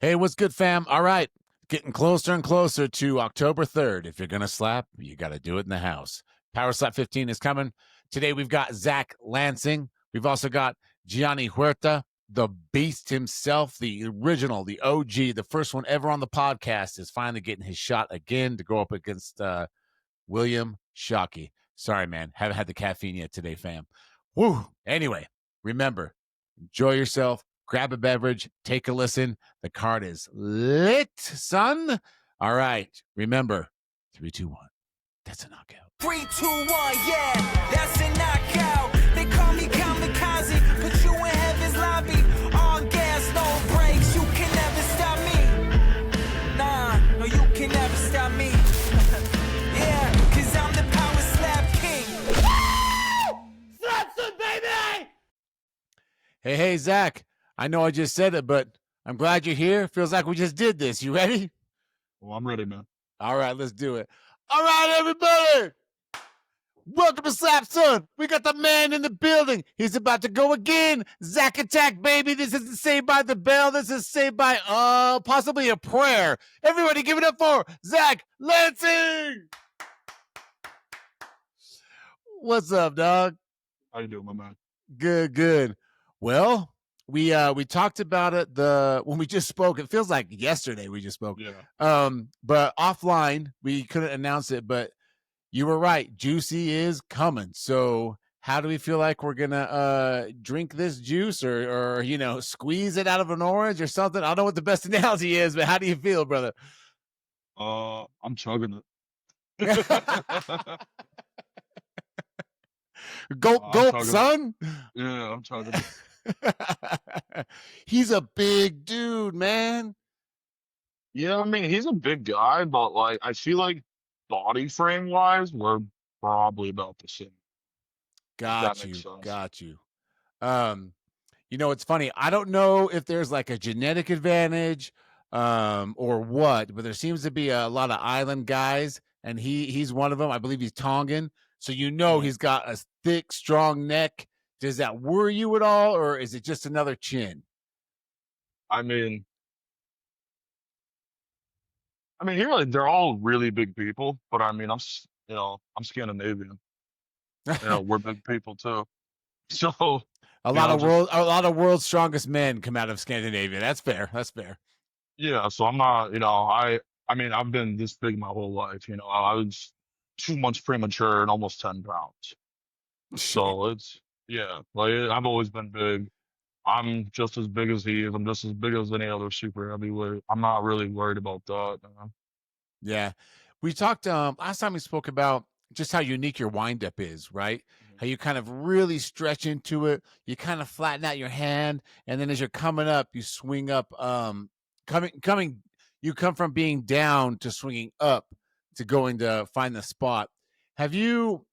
Hey, what's good, fam? All right, getting closer and closer to October 3rd. If you're going to slap, you got to do it in the house. Power Slap 15 is coming. Today, we've got Zak Lansing. We've also got Gianni Huerta, the beast himself, the original, the OG, the first one ever on the podcast, is finally getting his shot again to go up against William Shockey. Sorry, man. Haven't had the caffeine yet today, fam. Woo. Anyway, remember, enjoy yourself. Grab a beverage, take a listen. The card is lit, son. All right. Remember, 3, 2, 1. That's a knockout. 3, 2, 1, yeah, that's a knockout. They call me kamikaze, put you in heaven's lobby. All gas, no brakes, you can never stop me. Nah, no, you can never stop me. Yeah, cause I'm the power slap king. Slapson, baby! Hey, Zak. I know I just said it, but I'm glad you're here. Feels like we just did this. You ready? Well, I'm ready, man. All right, let's do it. All right, everybody. Welcome to Slap Son. We got the man in the building. He's about to go again. Zak Attack, baby. This isn't Saved by the Bell. This is Saved by possibly a prayer. Everybody give it up for Zak Lansing. What's up, dog? How you doing, my man? Good. Well, we talked about it when we just spoke. It feels like yesterday we just spoke. Yeah. But offline we couldn't announce it, but you were right. Juicy is coming. So how do we feel like we're gonna drink this juice or squeeze it out of an orange or something? I don't know what the best analogy is, but how do you feel, brother? I'm chugging it. Go, son. Yeah, I'm chugging it. He's a big dude, man. Yeah, I mean, he's a big guy, but like I feel like body frame wise, we're probably about the same. Got you. It's funny. I don't know if there's like a genetic advantage or what, but there seems to be a lot of island guys, and he's one of them. I believe he's Tongan. So he's got a thick, strong neck. Does that worry you at all, or is it just another chin? I mean, they're all really big people, but I mean, I'm Scandinavian. We're big people too. So a lot of world's strongest men come out of Scandinavia. That's fair. Yeah, so I'm not, I mean, I've been this big my whole life. I was 2 months premature and almost 10 pounds. So like I've always been big. I'm just as big as he is. I'm just as big as any other super heavyweight. I'm not really worried about that. Yeah. We talked last time we spoke about just how unique your windup is, right? Mm-hmm. How you kind of really stretch into it. You kind of flatten out your hand, and then as you're coming up, you swing up. You come from being down to swinging up to going to find the spot. Have you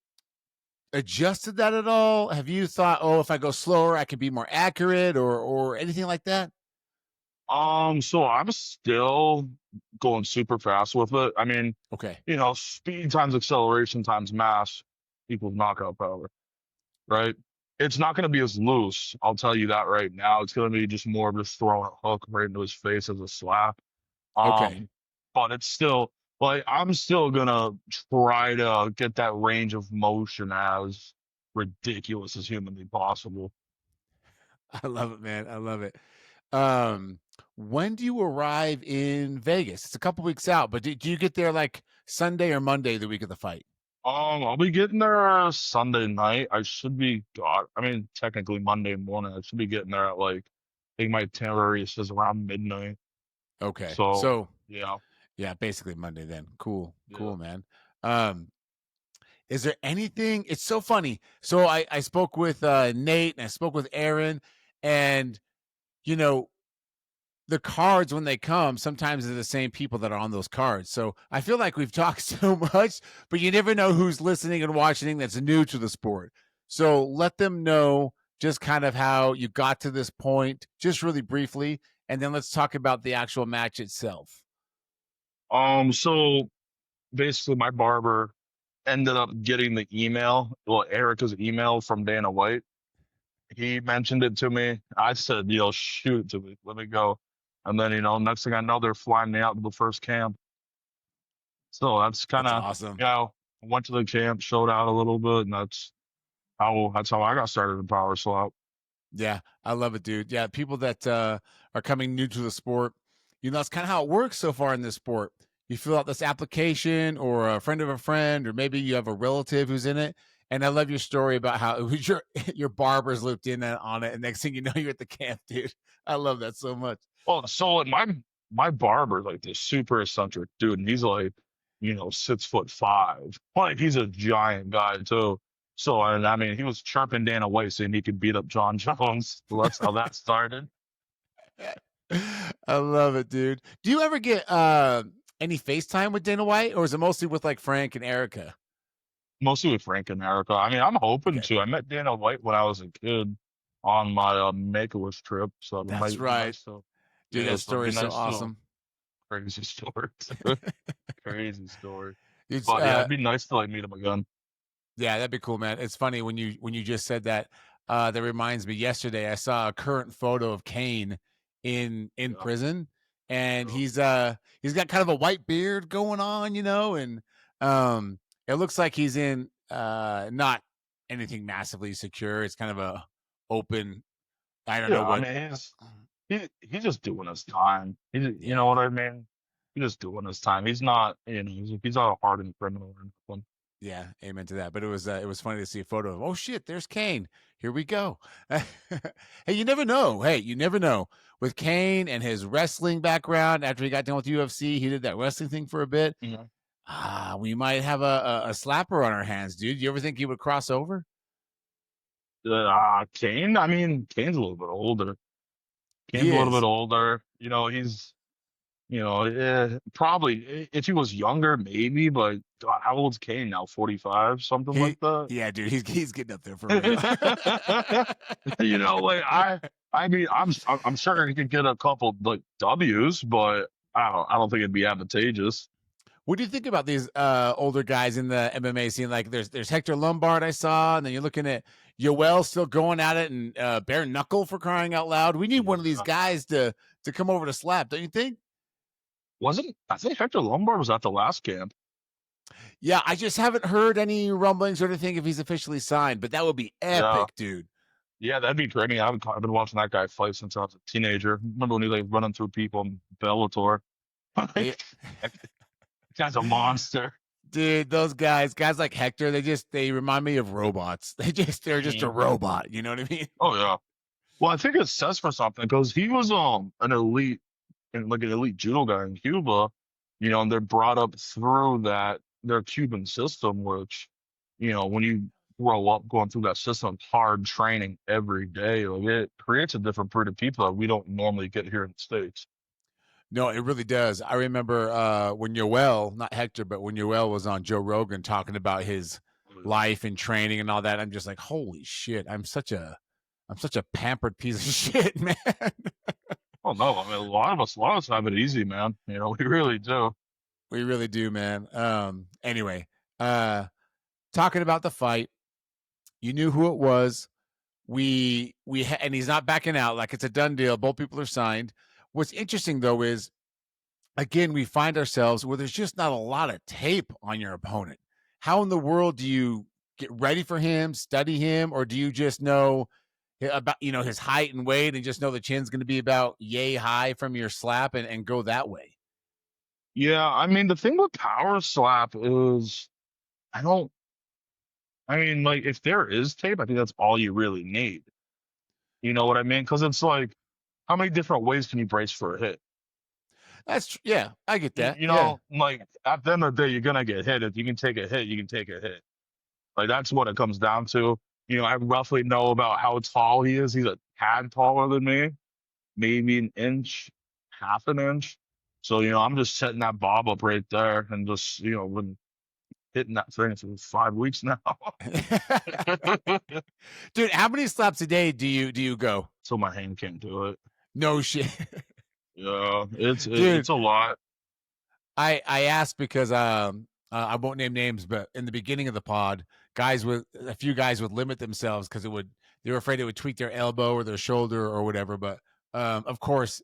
adjusted that at all? Have you thought, if I go slower, I can be more accurate or anything like that? So I'm still going super fast with it. I mean, okay, speed times acceleration times mass equals knockout power, right? It's not going to be as loose. I'll tell you that right now. It's going to be just more of just throwing a hook right into his face as a slap. Okay. But it's still like I'm still gonna try to get that range of motion as ridiculous as humanly possible. I love it, man. I love it. When do you arrive in Vegas? It's a couple weeks out, but do you get there like Sunday or Monday, the week of the fight? I'll be getting there Sunday night. Technically Monday morning. I should be getting there at like I think my itinerary says around midnight. Okay. So yeah. Yeah, basically Monday then. Cool, Yeah. man. Is there anything? It's so funny. So I spoke with Nate and I spoke with Aaron, and the cards when they come, sometimes they're the same people that are on those cards. So I feel like we've talked so much, but you never know who's listening and watching that's new to the sport. So let them know just kind of how you got to this point, just really briefly, and then let's talk about the actual match itself. So basically my barber ended up getting the email, Erica's email from Dana White. He mentioned it to me. I said, shoot it to me. Let me go. And then, next thing I know, they're flying me out to the first camp. So that's kind That's of, awesome. I went to the camp, showed out a little bit, and that's how I got started in power slap. Yeah, I love it, dude. Yeah, people that are coming new to the sport, that's kind of how it works so far in this sport. You fill out this application, or a friend of a friend, or maybe you have a relative who's in it. And I love your story about how it was your barber's looped in on it, and next thing you know, you're at the camp, dude. I love that so much. Well, so my barber, like this super eccentric dude, and he's like, 6'5". Like he's a giant guy too. So, and I mean, he was chirping Dana White saying he could beat up John Jones. So that's how that started. I love it, dude. Do you ever get any FaceTime with Dana White, or is it mostly with like Frank and Erica? Mostly with Frank and Erica. I mean, I'm hoping Okay. to. I met Dana White when I was a kid on my Make-A-Wish trip. So it That's might be right. nice to, Dude, yeah, that so it'd be story is so nice to- awesome. Crazy story. Crazy story. It's, But yeah, it'd be nice to like meet him again. yeah, that'd be cool, man. It's funny when you just said that. That reminds me. Yesterday, I saw a current photo of Kane in Yeah. prison, and Yeah. he's got kind of a white beard going on, and it looks like he's in not anything massively secure. It's kind of a open. I don't know Yeah, what. I mean, he's just doing his time. You Yeah. know what I mean? He's just doing his time. He's not, he's not a hardened criminal or anything. Yeah, amen to that. But it was funny to see a photo of, oh shit, there's Kane. Here we go. Hey, you never know. Hey, you never know. With Kane and his wrestling background, after he got done with UFC, he did that wrestling thing for a bit. We might have a slapper on our hands, dude. You ever think he would cross over? Kane, I mean, Kane's a little bit older. Kane's He a little is. bit older. He's, probably if he was younger, maybe. But God, how old's Kane now? 45, something like that. Yeah, dude, he's getting up there for real. Like I mean, I'm sure he could get a couple like W's, but I don't think it'd be advantageous. What do you think about these older guys in the MMA scene? Like there's Hector Lombard I saw, and then you're looking at Yoel still going at it, and bare knuckle, for crying out loud. We need one of these guys to come over to slap, don't you think? I think Hector Lombard was at the last camp. Yeah, I just haven't heard any rumblings or anything if he's officially signed, but that would be epic, dude. Yeah, that'd be great. I mean, I've been watching that guy fight since I was a teenager. Remember when he like running through people in Bellator? Guy's a monster. Dude, those guys like Hector, they remind me of robots. They're just a robot. You know what I mean? Oh yeah. Well, I think it says for something because he was an elite judo guy in Cuba, and they're brought up through their Cuban system, which, when you grow up going through that system, hard training every day, like it creates a different breed of people that we don't normally get here in the States. No, it really does. I remember when Yoel, not Hector, but when Yoel was on Joe Rogan talking about his life and training and all that, I'm just like, holy shit, I'm such a pampered piece of shit, man. Oh no, I mean a lot of us have it easy, man. We really do. We really do, man. Anyway, talking about the fight, you knew who it was. And he's not backing out. Like, it's a done deal. Both people are signed. What's interesting though is, again, we find ourselves where there's just not a lot of tape on your opponent. How in the world do you get ready for him, study him, or do you just know about his height and weight and just know the chin's going to be about yay high from your slap and go that way? Yeah, I mean the thing with power slap is like if there is tape, I think that's all you really need. You know what I mean? Because it's like, how many different ways can you brace for a hit? Yeah, I get that. Like at the end of the day, you're gonna get hit. If you can take a hit, you can take a hit. Like that's what it comes down to. I roughly know about how tall he is. He's a tad taller than me, maybe an inch, half an inch. So, I'm just setting that bob up right there and just, been hitting that thing for 5 weeks now. Dude, how many slaps a day do you go? So my hand can't do it. No shit. Yeah, it's a lot. I asked because I won't name names, but in the beginning of the pod, a few guys would limit themselves because they were afraid it would tweak their elbow or their shoulder or whatever. But of course,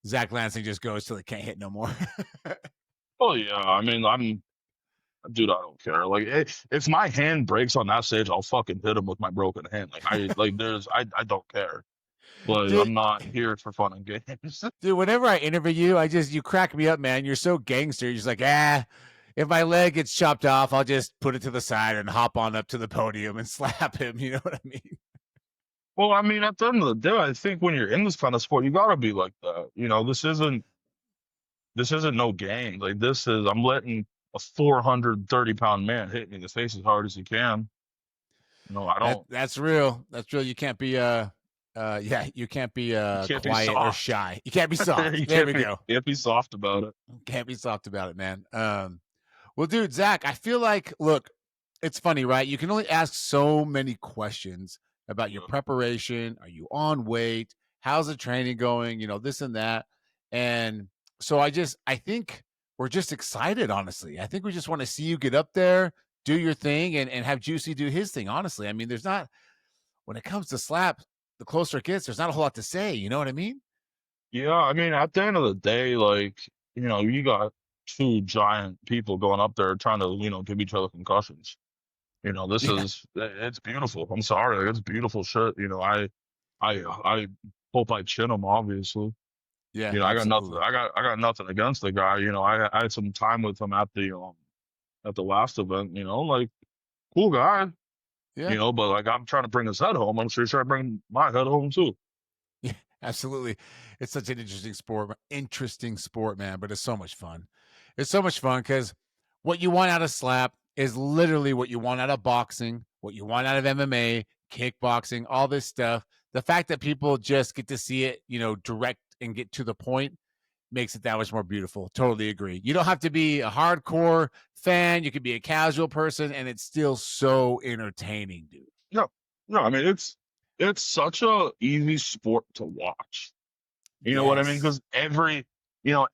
Zak Lansing just goes till he can't hit no more. Oh yeah, I mean, dude, I don't care. Like, if my hand breaks on that stage, I'll fucking hit him with my broken hand. I don't care. But Dude, I'm not here for fun and games. dude, whenever I interview you, you crack me up, man. You're so gangster. You're just like, if my leg gets chopped off, I'll just put it to the side and hop on up to the podium and slap him. You know what I mean? Well, I mean, at the end of the day, I think when you're in this kind of sport, you gotta be like that. This isn't no game. Like, I'm letting a 430-pound man hit me in the face as hard as he can. I don't. That's real. That's real. You can't be you can't be You can't be quiet or soft. shy. You can't be soft. You There we go. can't be soft about it. Can't be soft about it, man. Well, dude, Zak, I feel like, look, it's funny, right? You can only ask so many questions about your Yeah. preparation. Are you on weight? How's the training going? This and that. And so I think we're just excited, honestly. I think we just want to see you get up there, do your thing, and have Juicy do his thing, honestly. I mean, when it comes to slap, the closer it gets, there's not a whole lot to say. You know what I mean? Yeah, I mean, at the end of the day, like, you got two giant people going up there trying to, give each other concussions. Yeah. It's beautiful. I'm sorry, like, it's beautiful shit. I hope I chin him, obviously. Yeah, I got nothing. absolutely. I got nothing against the guy. I had some time with him at the last event. Like, cool guy. Yeah. But like, I'm trying to bring his head home. I'm sure he's trying to bring my head home too. Yeah, absolutely. It's such an interesting sport, man, but it's so much fun. It's so much fun because what you want out of slap is literally what you want out of boxing, what you want out of MMA, kickboxing, all this stuff. The fact that people just get to see it, direct and get to the point makes it that much more beautiful. Totally agree. You don't have to be a hardcore fan. You could be a casual person, and it's still so entertaining, dude. No, no. I mean, it's such a easy sport to watch. You know what I mean? Yes. Because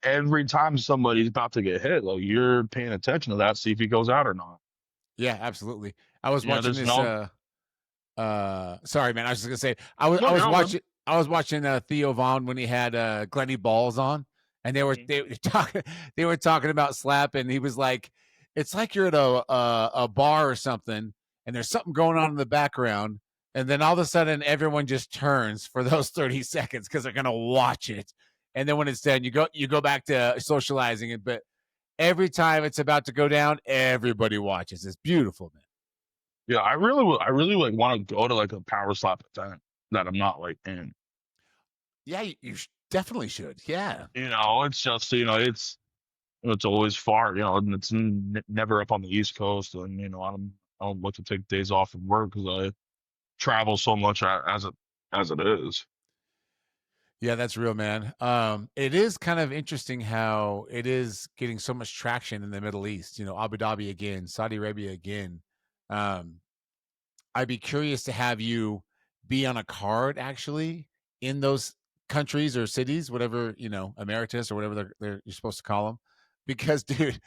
every time somebody's about to get hit, like, you're paying attention to that, see if he goes out or not. Yeah, absolutely. I was watching There's this. no. Sorry, man. I was just gonna say I was No, I was you're all good. watching I was watching Theo Vaughn when he had Glenny Balls on, and Mhm. they were talking about slap, and he was like, "It's like you're at a bar or something, and there's something going on in the background, and then all of a sudden everyone just turns for those 30 seconds because they're gonna watch it, and then when it's done, you go back to socializing it, but every time it's about to go down, everybody watches. It's beautiful, man. Yeah, I really like want to go to like a power slap event that I'm not like in. Yeah, definitely should. Yeah. It's just it's always far, and it's never up on the East Coast, and I don't look to take days off from work because I travel so much as it is. Yeah, that's real, man. It is kind of interesting how it is getting so much traction in the Middle East. Abu Dhabi again, Saudi Arabia again. Um, I'd be curious to have you be on a card actually in those countries or cities, whatever emeritus or whatever you're supposed to call them, because dude,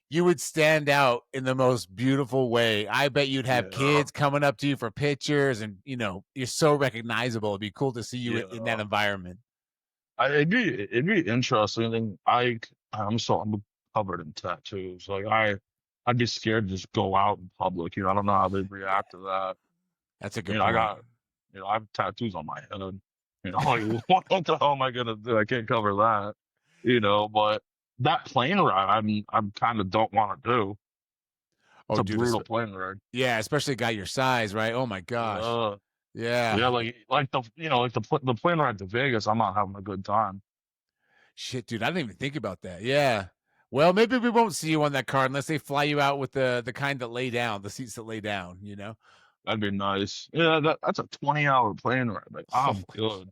you would stand out in the most beautiful way. I bet you'd have Yeah, kids coming up to you for pictures, and you're so recognizable. It'd be cool to see you in that yeah. environment. It'd be interesting. And I'm covered in tattoos. Like, I'd be scared to just go out in public. I don't know how they'd react to that. That's a good I point. got, I have tattoos on my head. Like, what the hell am I gonna do? I can't cover that. But that plane ride, I'm kind of don't want to do. It's Oh, a dude, brutal plane ride. yeah, especially a guy your size, right? Oh my gosh. Yeah, Yeah. yeah. Like the plane ride to Vegas, I'm not having a good time. Shit, dude, I didn't even think about that. Yeah. Well, maybe we won't see you on that card unless they fly you out with the kind that lay down, the seats that lay down. That'd be nice. Yeah, that's a 20-hour plane ride. Like, I'm good.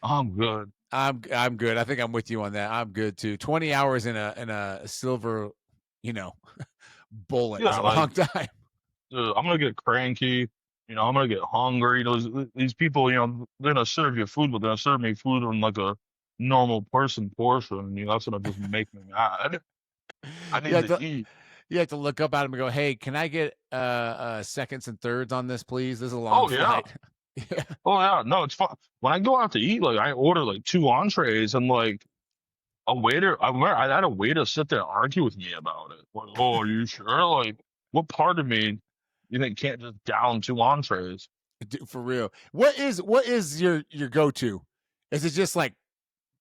I'm good. I'm good. I think I'm with you on that. I'm good too. 20 hours in a silver, you know, bullet is Yeah, a like, long time. I'm gonna get cranky. I'm gonna get hungry. These people, they're gonna serve you food, but they're gonna serve me food in like a normal person portion. And that's gonna just make me mad. I You need have to to eat. you have to look up at him and go, "Hey, can I get seconds and thirds on this, please? This is a long Oh yeah, flight." Yeah. Oh yeah, no, it's fun. When I go out to eat, like I order like 2 entrees, and like I had a waiter sit there and argue with me about it. Like, oh, are you sure? Like, what part of me you think can't just down 2 entrees? Dude, for real. What is your go-to? Is it just like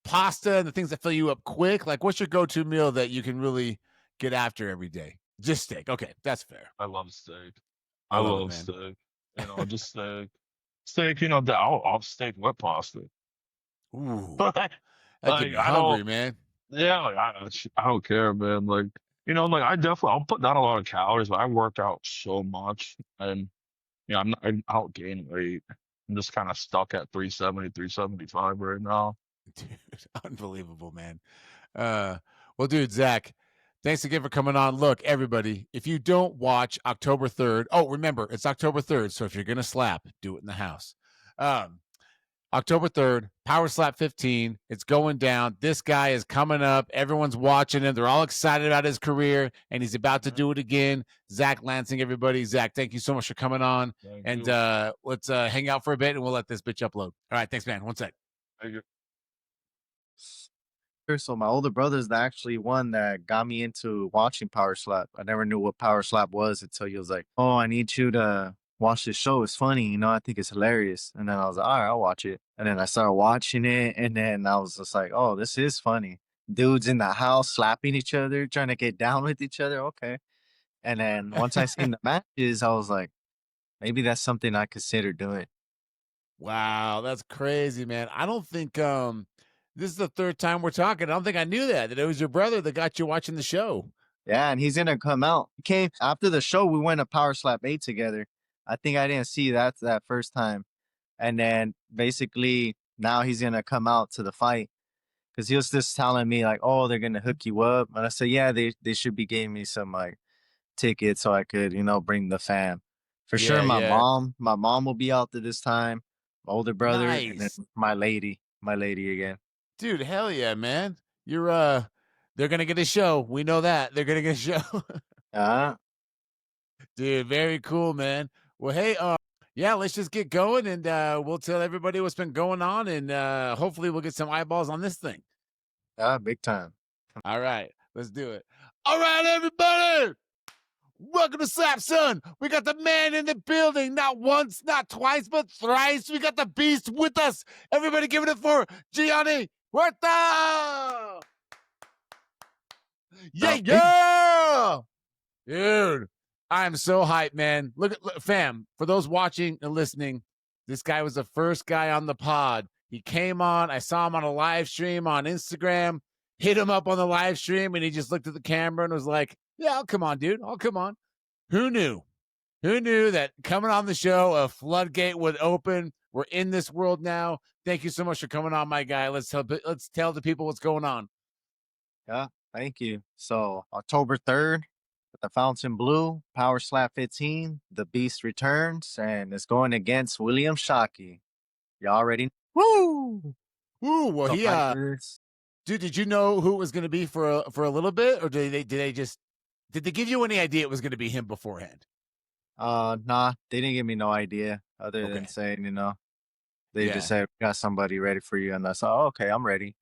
pasta and the things that fill you up quick? Like, what's your go-to meal that you can really get after every day? Just steak. Okay, that's fair. I love steak. I I love it, love man. steak. Just steak. Steak, I'll steak with pasta. Ooh, like that get me I don't. hungry, man. Yeah, I don't care, man. Like I'll put down a lot of calories, but I work out so much, and I'm out gaining weight. I'm just kind of stuck at 370, 375 right now. Dude, unbelievable, man. Uh, well, dude, Zach, thanks again for coming on. Look, everybody, if you don't watch October 3rd, oh, remember, it's October 3rd. So if you're going to slap, do it in the house. Um, October 3rd, Power Slap 15. It's going down. This guy is coming up. Everyone's watching him. They're all excited about his career, and he's about to do it again. Zak Lansing, everybody. Zach, thank you so much for coming on. Thank And you. let's hang out for a bit, and we'll let this bitch upload. All right, thanks, man. One sec. Thank you. So my older brother's the actually one that got me into watching Power Slap. I never knew what Power Slap was until he was like, "Oh, I need you to watch this show. It's funny, I think it's hilarious." And then I was like, "All right, I'll watch it." And then I started watching it, and then I was just like, "Oh, this is funny. Dudes in the house slapping each other, trying to get down with each other. Okay." And then once I seen the matches, I was like, maybe that's something I consider doing. Wow, that's crazy, man. I don't think this is the third time we're talking. I don't think I knew that it was your brother that got you watching the show. Yeah, and he's gonna come out. He came after the show. We went to Power Slap 8 together. I think I didn't see that first time. And then basically now he's gonna come out to the fight because he was just telling me like, "Oh, they're gonna hook you up." And I said, "Yeah, they should be giving me some like tickets so I could bring the fam for sure." Yeah, My yeah. mom will be out there this time. My older brother and then Nice. my lady again. Dude, hell yeah, man. You're they're gonna get a show. We know that. They're gonna get a show. Uh, Dude, very cool, man. Well, hey, yeah, let's just get going and we'll tell everybody what's been going on and hopefully we'll get some eyeballs on this thing. big time. All right, let's do it. All right, everybody. Welcome to Slap Son. We got the man in the building. Not once, not twice, but thrice. We got the beast with us. Everybody give it up for Gianni Huerta. Yeah, yeah. Dude, I am so hyped, man. Look, fam, for those watching and listening, this guy was the first guy on the pod. He came on. I saw him on a live stream on Instagram, hit him up on the live stream, and he just looked at the camera and was like, yeah, I'll come on, dude. I'll come on. Who knew? Who knew that coming on the show, a floodgate would open? We're in this world now. Thank you so much for coming on, my guy. Let's tell the people what's going on. Yeah, thank you. So October 3rd, at the Fountain Blue, Power Slap 15, the Beast returns and it's going against William Shockey. Y'all already woo! Ooh, well, So he dude, did you know who it was going to be for a little bit, or did they give you any idea it was going to be him beforehand? Nah, they didn't give me no idea other Okay. than saying, they Yeah. just said, "We got somebody ready for you." And I said, "Oh, okay, I'm ready."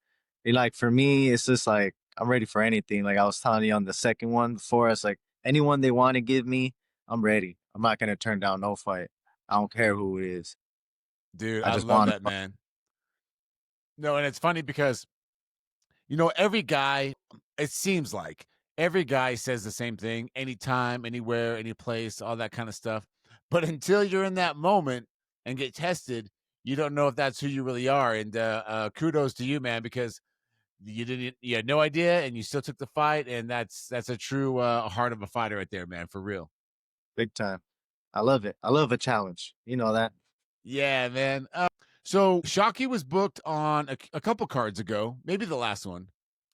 Like for me, it's just like I'm ready for anything. Like I was telling you on the second one before, it's like anyone they want to give me, I'm ready. I'm not gonna turn down no fight. I don't care who it is. Dude, I I just love want that, man. No, and it's funny because every guy, it seems like every guy says the same thing anytime, anywhere, any place, all that kind of stuff. But until you're in that moment and get tested, you don't know if that's who you really are. And kudos to you, man, because you had no idea and you still took the fight. And that's a true heart of a fighter right there, man, for real. big time. I love it. I love a challenge. You know that. Yeah, man. So Shockey was booked on a couple cards ago, maybe the last one.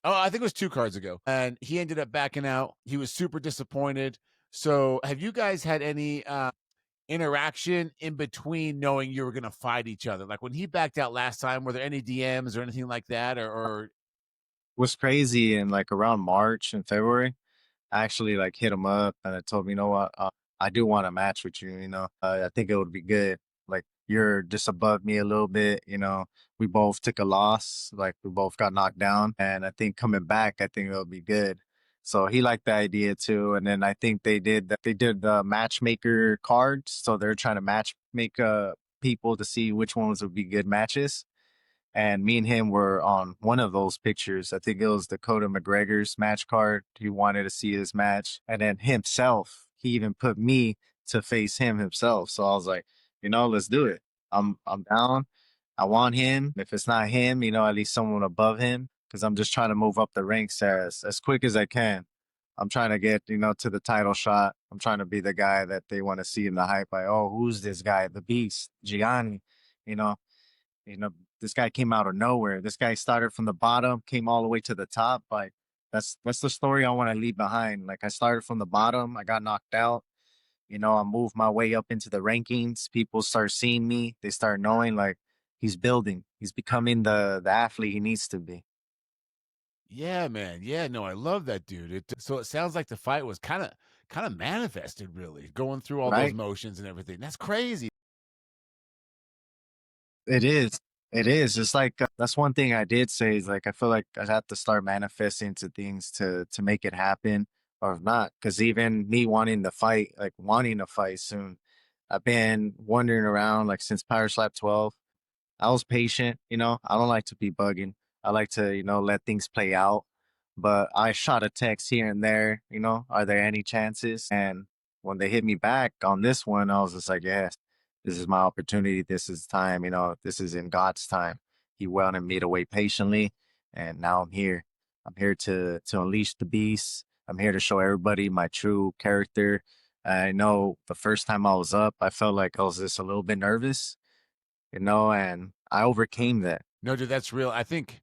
Oh, I think it was 2 cards ago. And he ended up backing out. He was super disappointed. So have you guys had any interaction in between knowing you were going to fight each other? Like when he backed out last time, were there any DMs or anything like that? Or Was crazy in like around March and February. I actually like hit him up and I told him, "You know what? I do want to match with you. I think it would be good. Like you're just above me a little bit. We both took a loss, like we both got knocked down, and I think coming back, I think it'll be good. So he liked the idea too, and then I think they did the matchmaker cards, so they're trying to match make people to see which ones would be good matches. And me and him were on one of those pictures. I think it was Dakota McGregor's match card. He wanted to see his match. And then himself, he even put me to face him himself. So I was like, let's do it. I'm down. I want him. If it's not him, at least someone above him. Because I'm just trying to move up the ranks as quick as I can. I'm trying to get, to the title shot. I'm trying to be the guy that they want to see in the hype. Like, oh, who's this guy? The beast, Gianni, you know. You know, this guy came out of nowhere. This guy started from the bottom, came all the way to the top. Like that's the story I want to leave behind. Like I started from the bottom, I got knocked out. I moved my way up into the rankings. People start seeing me. They start knowing like he's building. He's becoming the athlete he needs to be. Yeah, man. Yeah, no, I love that, dude. So it sounds like the fight was kind of manifested, really, going through all those Right? motions and everything. That's crazy. It is. It is. It's like that's one thing I did say is like I feel like I have to start manifesting to things to make it happen or if not. Because even me wanting to fight soon, I've been wandering around like since Power Slap 12. I was patient. I don't like to be bugging. I like to let things play out. But I shot a text here and there. Are there any chances? And when they hit me back on this one, I was just like, yes, this is my opportunity. This is time. This is in God's time. He wanted me to wait patiently, and now I'm here. I'm here to unleash the beast. I'm here to show everybody my true character. I know the first time I was up, I felt like I was just a little bit nervous, and I overcame that. No, dude, that's real. I think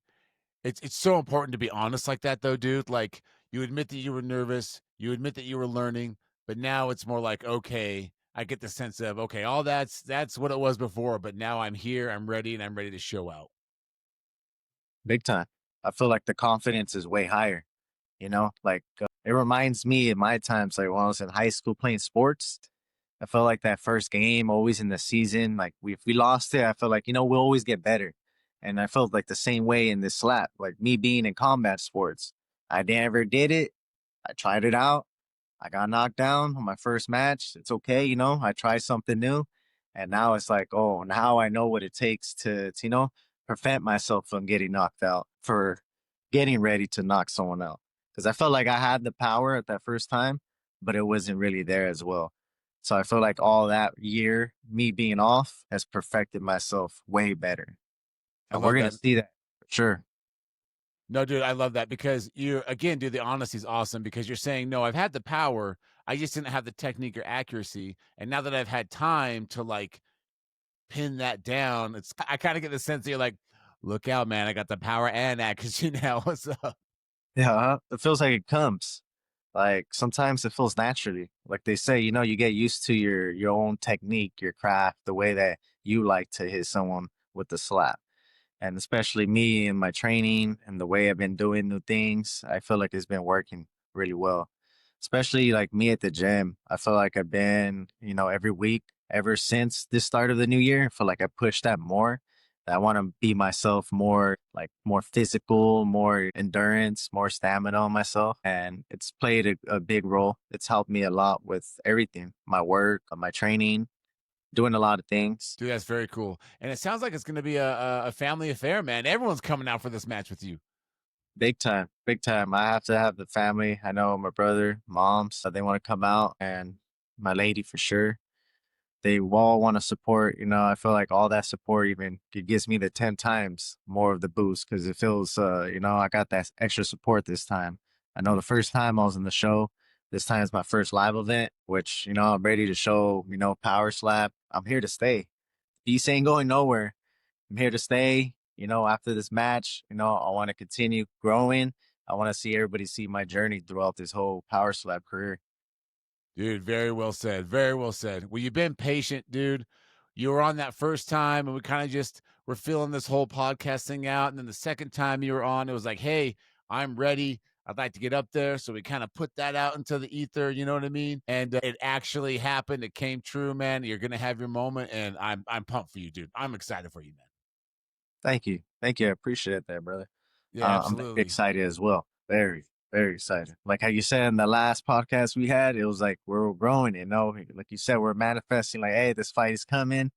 it's so important to be honest like that, though, dude. Like you admit that you were nervous, you admit that you were learning, but now it's more like, okay, I get the sense of, okay, all that's what it was before, but now I'm here, I'm ready, and I'm ready to show out. Big time. I feel like the confidence is way higher. Like it reminds me of my times, like when I was in high school playing sports. I felt like that first game, always in the season, like if we lost it, I felt like we'll always get better. And I felt like the same way in this slap, like me being in combat sports. I never did it. I tried it out. I got knocked down on my first match. It's okay, I tried something new. And now it's like, oh, now I know what it takes to prevent myself from getting knocked out, for getting ready to knock someone out. Because I felt like I had the power at that first time, but it wasn't really there as well. So I feel like all that year, me being off, has perfected myself way better. I And we're love gonna that. see that for sure. No, dude, I love that because again, dude, the honesty is awesome because you're saying, no, I've had the power. I just didn't have the technique or accuracy. And now that I've had time to like pin that down, I kind of get the sense that you're like, look out, man, I got the power and accuracy now. What's up? Yeah, it feels like it comes. Like sometimes it feels naturally. Like they say, you get used to your own technique, your craft, the way that you like to hit someone with the slap. And especially me and my training and the way I've been doing new things, I feel like it's been working really well. Especially like me at the gym. I feel like I've been, every week ever since the start of the new year. I feel like I pushed that more. I want to be myself more, like more physical, more endurance, more stamina on myself. And it's played a big role. It's helped me a lot with everything, my work, my training, doing a lot of things. Dude, that's very cool. And it sounds like it's going to be a family affair, man. Everyone's coming out for this match with you. Big time, big time. I have to have the family. I know my brother, moms, they want to come out, and my lady for sure. They all want to support. I feel like all that support even it gives me the 10 times more of the boost because it feels, I got that extra support this time. I know the first time I was in the show, this time is my first live event, which, I'm ready to show, power slap. I'm here to stay. Peace ain't going nowhere. I'm here to stay. After this match, I want to continue growing. I want to see everybody see my journey throughout this whole power slap career. Dude, very well said. Very well said. Well, you've been patient, dude. You were on that first time, and we kind of just were feeling this whole podcast thing out. And then the second time you were on, it was like, hey, I'm ready. I'd like to get up there. So we kind of put that out into the ether, you know what I mean? And it actually happened. It came true, man. You're gonna have your moment, and I'm pumped for you, dude. I'm excited for you, man. Thank you. Thank you. I appreciate that, brother. Yeah, I'm very absolutely. excited as well. Very, very excited. Like how you said in the last podcast we had, it was like we're growing, you know. Like you said, we're manifesting like, hey, this fight is coming.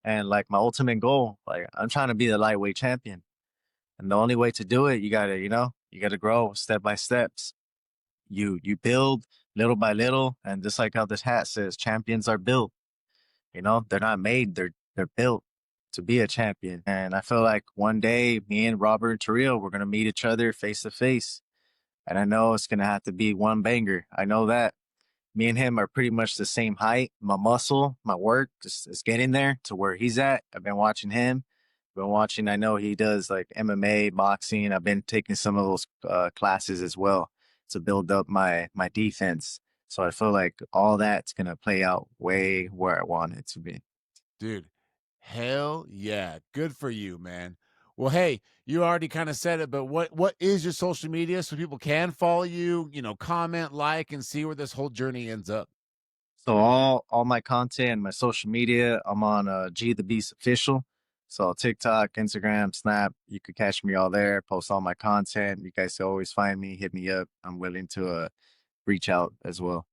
And like my ultimate goal, like I'm trying to be the lightweight champion. And the only way to do it, you gotta, you gotta grow step by steps. You build little by little, and just like how this hat says, champions are built. They're not made, they're built to be a champion. And I feel like one day me and Robert Torrio, we're gonna meet each other face to face. And I know it's gonna have to be one banger. I know that. Me and him are pretty much the same height. My muscle, my work is getting there to where he's at. I've been watching him. Been watching, I know he does like MMA, boxing. I've been taking some of those classes as well to build up my defense. So I feel like all that's gonna play out way where I want it to be. Dude, hell yeah. Good for you, man. Well, hey, you already kind of said it, but what is your social media so people can follow you, comment, like, and see where this whole journey ends up? So all my content, my social media, I'm on G the Beast official. So TikTok, Instagram, Snap, you could catch me all there. Post all my content. You guys can always find me, hit me up. I'm willing to reach out as well.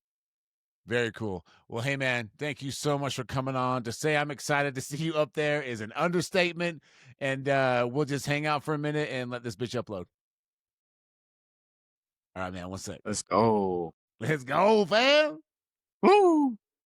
Very cool. Well, hey, man, thank you so much for coming on. To say I'm excited to see you up there is an understatement. And we'll just hang out for a minute and let this bitch upload. All right, man, one sec. Let's go. Let's go, fam. Woo!